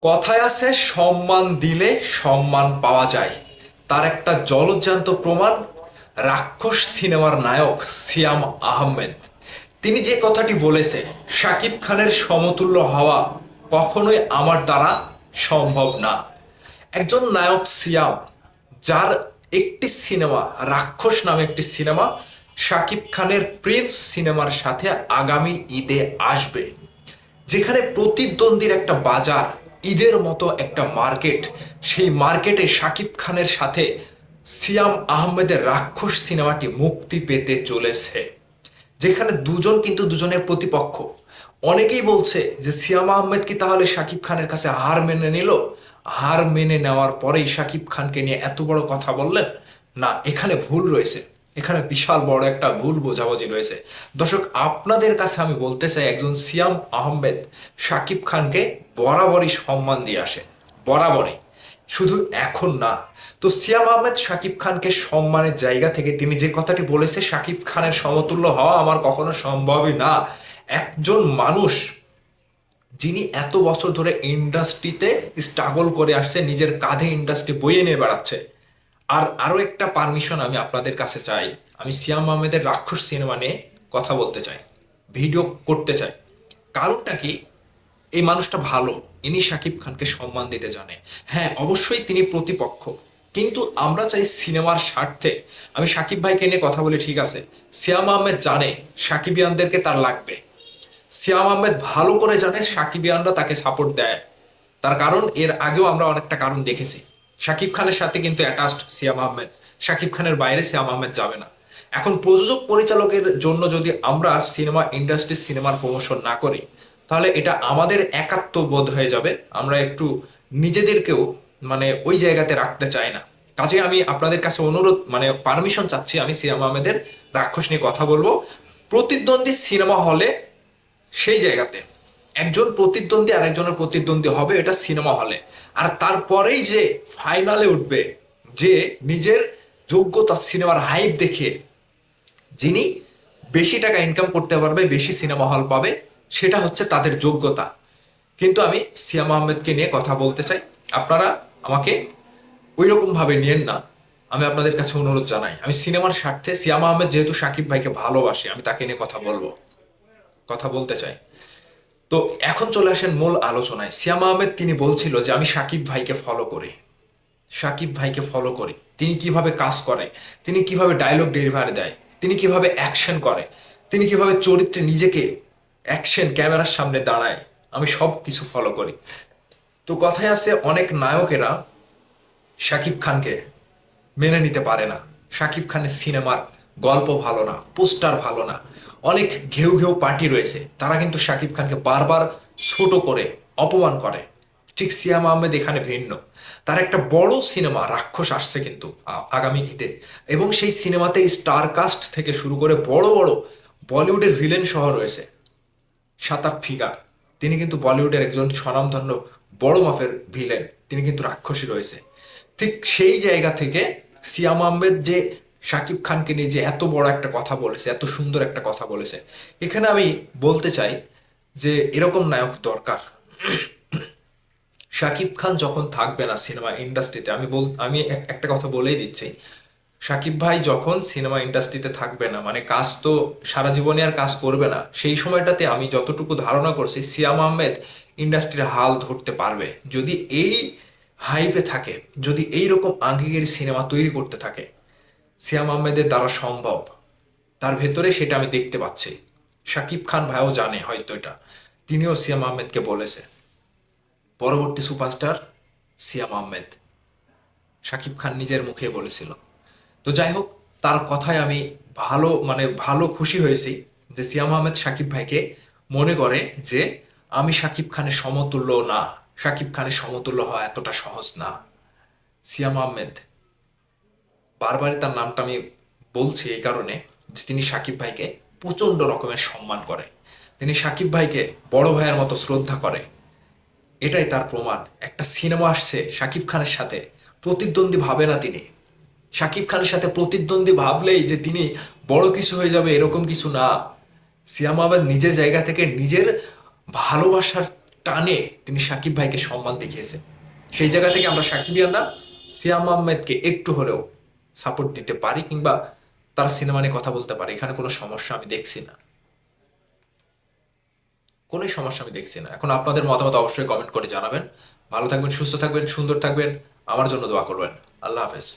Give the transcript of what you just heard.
কথায় আছে সম্মান দিলে সম্মান পাওয়া যায়। তার একটা জলজ্যান্ত প্রমাণ রাক্ষস সিনেমার নায়ক সিয়াম আহমেদ। তিনি যে কথাটি বলেছে, শাকিব খানের সমতুল্য হওয়া কখনোই আমার দ্বারা সম্ভব না। একজন নায়ক সিয়াম, যার একটি সিনেমা রাক্ষস নামে একটি সিনেমা শাকিব খানের প্রিন্স সিনেমার সাথে আগামী ঈদে আসবে, যেখানে প্রতিদ্বন্দ্বীর একটা বাজার, ঈদের মতো একটা মার্কেট, সেই মার্কেটে শাকিব খানের সাথে সিয়াম আহমেদের রাক্ষস সিনেমাটি মুক্তি পেতে চলেছে, যেখানে দুজন কিন্তু দুজনের প্রতিপক্ষ। অনেকেই বলছে যে সিয়াম আহমেদ কি তাহলে শাকিব খানের কাছে হার মেনে নিল, হার মেনে নেওয়ার পরেই শাকিব খানকে নিয়ে এত বড় কথা বললেন। না, এখানে ভুল রয়েছে, এখানে বিশাল বড় একটা ভুল বোঝাবুঝি রয়েছে। দর্শক, আপনাদের কাছে আমি বলতে চাই, একজন সিয়াম আহমেদ শাকিব খানকে বরাবরই সম্মান দিয়ে আসে, বরাবরই, শুধু এখন না। তো সিয়াম আহমেদ শাকিব খানকে সম্মানের জায়গা থেকে তিনি যে কথাটি বলেছে, শাকিব খানের সমতুল্য হওয়া আমার কখনো সম্ভবই না। একজন মানুষ যিনি এত বছর ধরে ইন্ডাস্ট্রিতে স্ট্রাগল করে আসছে, নিজের কাঁধে ইন্ডাস্ট্রি বয়ে নিয়ে বেড়াচ্ছে। আর আরো একটা পারমিশন আমি আপনাদের কাছে চাই, আমি সিয়াম আহমেদের রাক্ষস সিনেমা নিয়ে কথা বলতে চাই, ভিডিও করতে চাই। কারণটা কি? এই মানুষটা ভালো, ইনি শাকিব খানকে সম্মান দিতে জানে। হ্যাঁ, অবশ্যই তিনি প্রতিপক্ষ, কিন্তু আমরা চাই সিনেমার স্বার্থে। আমি শাকিব ভাইকে নিয়ে কথা বলি, ঠিক আছে, সিয়াম আহমেদ জানে সাকিবিয়ানদেরকে তার লাগবে। সিয়াম আহমেদ ভালো করে জানে সাকিবিয়ানরা তাকে সাপোর্ট দেয়। তার কারণ এর আগেও আমরা অনেকটা কারণ দেখেছি। শাকিব খানের সাথে কিন্তু অ্যাটাচড সিয়াম আহমেদ, শাকিব খানের বাইরে সিয়াম আহমেদ যাবে না। এখন প্রযোজক পরিচালকের জন্য যদি আমরা সিনেমা ইন্ডাস্ট্রি সিনেমার প্রমোশন না করি, তাহলে এটা আমাদের একাত্মবোধ হয়ে যাবে। আমরা একটু নিজেদেরকেও ওই জায়গাতে রাখতে চাই না। কাজে আমি আপনাদের কাছে অনুরোধ, পারমিশন চাচ্ছি, আমি সিয়াম আহমেদের রাক্ষস নিয়ে কথা বলবো প্রতিদ্বন্দ্বী সিনেমা হলে। সেই জায়গাতে একজন প্রতিদ্বন্দ্বী আর একজনের প্রতিদ্বন্দ্বী হবে, এটা সিনেমা হলে। আর তারপরেই যে ফাইনালে উঠবে, যে নিজের যোগ্যতা সিনেমার হাইপ দেখে যিনি বেশি টাকা ইনকাম করতে পারবে, বেশি সিনেমা হল পাবে, সেটা হচ্ছে তাদের যোগ্যতা। কিন্তু আমি সিয়াম আহমেদকে নিয়ে কথা বলতে চাই, আপনারা আমাকে ওই রকম ভাবে নিয়েন না। আমি আপনাদের কাছে অনুরোধ জানাই, আমি সিনেমার স্বার্থে সিয়াম আহমেদ যেহেতু সাকিব ভাইকে ভালোবাসে, আমি তাকে নিয়ে কথা বলবো, কথা বলতে চাই। তো এখন চলে আসেন মূল আলোচনায়। সিয়াম আহমেদ তিনি বলছিল যে আমি সাকিব ভাইকে ফলো করি, সাকিব ভাইকে ফলো করি, তিনি কিভাবে কাজ করে, তিনি কিভাবে ডায়লগ ডেলিভারি দেয়, তিনি কিভাবে অ্যাকশন করে, তিনি কিভাবে চরিত্রে নিজেকে অ্যাকশন ক্যামেরার সামনে দাঁড়ায়, আমি সব কিছু ফলো করি। তো কথায় আছে, অনেক নায়কেরা শাকিব খানকে মেনে নিতে পারে না। শাকিব খানের সিনেমার গল্প ভালো না, পোস্টার ভালো না, অনেক ঘেউ ঘেউ পার্টি রয়েছে, তারা কিন্তু শাকিব খানকে বারবার ছোট করে অপমান করে। ঠিক সিয়াম আহমেদ এখানে ভিন্ন। তার একটা বড় সিনেমা রাক্ষস আসছে কিন্তু আগামী ঈদে, এবং সেই সিনেমাতে স্টার কাস্ট থেকে শুরু করে বড় বড় বলিউডের ভিলেন সহ রয়েছে। শাতাব ফিগার, তিনি কিন্তু বলিউডের একজন স্বনামধন্য বড় মাপের ভিলেন, তিনি কিন্তু রাক্ষসী রয়েছে। ঠিক সেই জায়গা থেকে সিয়াম আহমেদ যে শাকিব খানকে নিয়ে যে এত বড় একটা কথা বলেছে, এত সুন্দর একটা কথা বলেছে, এখানে আমি বলতে চাই যে এরকম নায়ক দরকার। শাকিব খান যখন থাকবে না সিনেমা ইন্ডাস্ট্রিতে, আমি একটা কথা বলেই দিচ্ছি, শাকিব ভাই যখন সিনেমা ইন্ডাস্ট্রিতে থাকবে না, কাজ তো সারা জীবনে আর কাজ করবে না, সেই সময়টাতে আমি যতটুকু ধারণা করছি সিয়াম আহমেদ ইন্ডাস্ট্রির হাল ধরতে পারবে, যদি এই হাইপে থাকে, যদি এই রকম আঙ্গিকের সিনেমা তৈরি করতে থাকে। সিয়াম আহমেদের দ্বারা সম্ভব, তার ভেতরে সেটা আমি দেখতে পাচ্ছি। শাকিব খান ভাইও জানে হয়তো এটা, তিনিও সিয়াম আহমেদকে বলেছে, পরবর্তী সুপারস্টার সিয়াম আহমেদ, শাকিব খান নিজের মুখে বলেছিল। তো যাই হোক, তার কথায় আমি ভালো খুশি হয়েছি যে সিয়াম আহমেদ শাকিব ভাইকে মনে করে যে আমি শাকিব খানের সমতুল্য না, শাকিব খানের সমতুল্য হওয়া এতটা সহজ না। সিয়াম আহমেদ, বারবারই তার নামটা আমি বলছি এই কারণে যে তিনি শাকিব ভাইকে প্রচন্ড রকমের সম্মান করে, তিনি শাকিব ভাইকে বড় ভাইয়ের মতো শ্রদ্ধা করে। এটাই তার প্রমাণ। একটা সিনেমা আসছে শাকিব খানের সাথে, প্রতিদ্বন্দ্বী ভাবে না তিনি। শাকিব খানের সাথে প্রতিদ্বন্দ্বী ভাবলেই যে তিনি বড় কিছু হয়ে যাবে, এরকম কিছু না। সিয়াম আহমেদ নিজের জায়গা থেকে নিজের ভালোবাসার টানে তিনি সাকিব ভাইকে সম্মান দেখিয়েছেন। সেই জায়গা থেকে আমরা সাকিবিয়ানরা সিয়াম আহমেদকে একটু হলেও সাপোর্ট দিতে পারি, কিংবা তার সিনেমা নিয়ে কথা বলতে পারি। এখানে কোনো সমস্যা আমি দেখছি না, কোনো সমস্যা আমি দেখছি না। এখন আপনাদের মতামত অবশ্যই কমেন্ট করে জানাবেন। ভালো থাকবেন, সুস্থ থাকবেন, সুন্দর থাকবেন, আমার জন্য দোয়া করবেন। আল্লাহ হাফেজ।